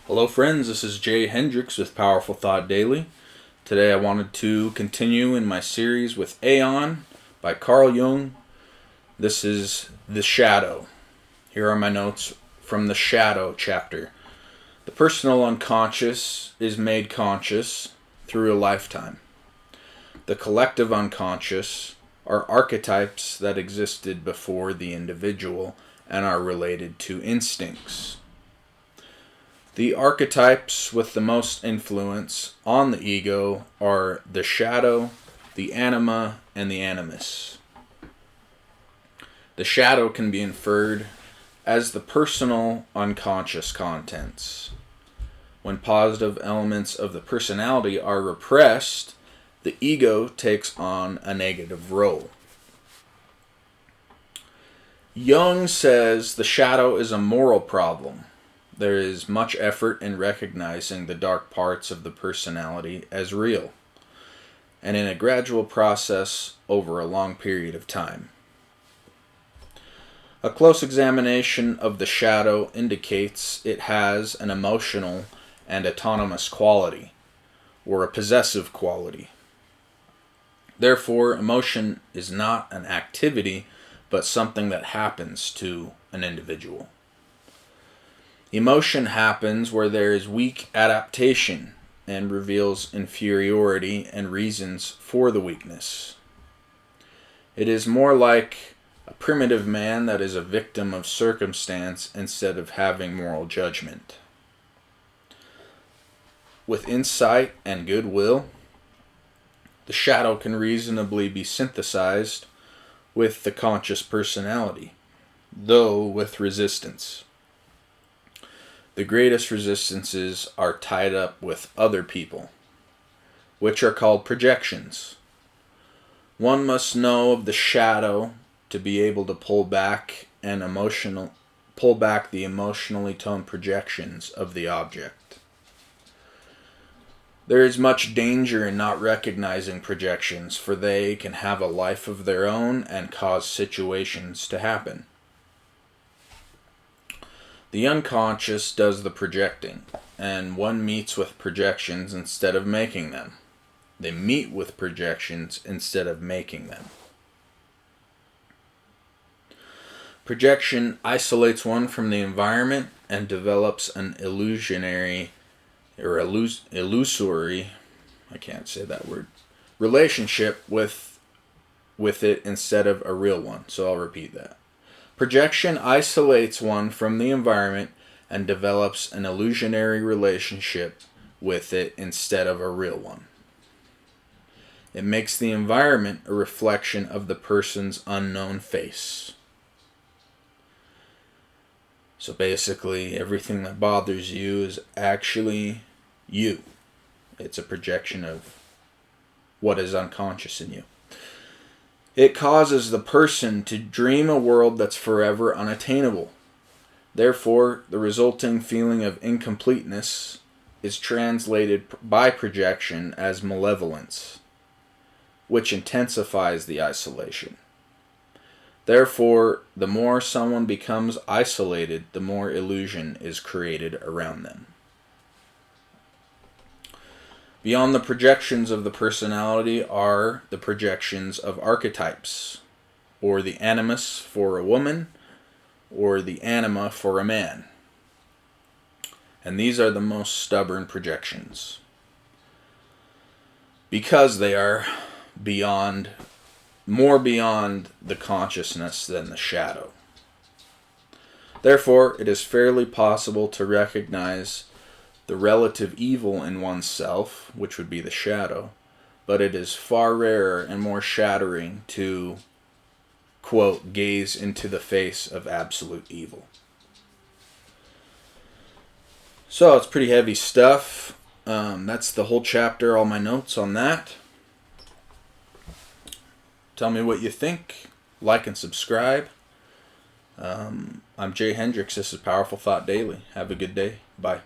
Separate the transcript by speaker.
Speaker 1: Hello friends, this is Jay Hendricks with Powerful Thought Daily. Today I wanted to continue in my series with Aion by Carl Jung. This is The Shadow. Here are my notes from the Shadow chapter. The personal unconscious is made conscious through a lifetime. The collective unconscious are archetypes that existed before the individual and are related to instincts. The archetypes with the most influence on the ego are the shadow, the anima, and the animus. The shadow can be inferred as the personal unconscious contents. When positive elements of the personality are repressed, the ego takes on a negative role. Jung says the shadow is a moral problem. There is much effort in recognizing the dark parts of the personality as real, and in a gradual process over a long period of time. A close examination of the shadow indicates it has an emotional and autonomous quality, or a possessive quality. Therefore, emotion is not an activity, but something that happens to an individual. Emotion happens where there is weak adaptation and reveals inferiority and reasons for the weakness. It is more like a primitive man that is a victim of circumstance instead of having moral judgment. With insight and goodwill, the shadow can reasonably be synthesized with the conscious personality, though with resistance. The greatest resistances are tied up with other people, which are called projections. One must know of the shadow to be able to pull back the emotionally toned projections of the object. There is much danger in not recognizing projections, for they can have a life of their own and cause situations to happen. The unconscious does the projecting, and one meets with projections instead of making them. They meet with projections instead of making them. Projection isolates one from the environment and develops an illusory, relationship with it instead of a real one. So I'll repeat that. Projection isolates one from the environment and develops an illusionary relationship with it instead of a real one. It makes the environment a reflection of the person's unknown face. So basically, everything that bothers you is actually you. It's a projection of what is unconscious in you. It causes the person to dream a world that's forever unattainable. Therefore, the resulting feeling of incompleteness is translated by projection as malevolence, which intensifies the isolation. Therefore, the more someone becomes isolated, the more illusion is created around them. Beyond the projections of the personality are the projections of archetypes, or the animus for a woman, or the anima for a man. And these are the most stubborn projections, because they are more beyond the consciousness than the shadow. Therefore, it is fairly possible to recognize the relative evil in oneself, which would be the shadow, but it is far rarer and more shattering to, quote, gaze into the face of absolute evil. So it's pretty heavy stuff. That's the whole chapter, all my notes on that. Tell me what you think. Like and subscribe. I'm Jay Hendricks. This is Powerful Thought Daily. Have a good day. Bye.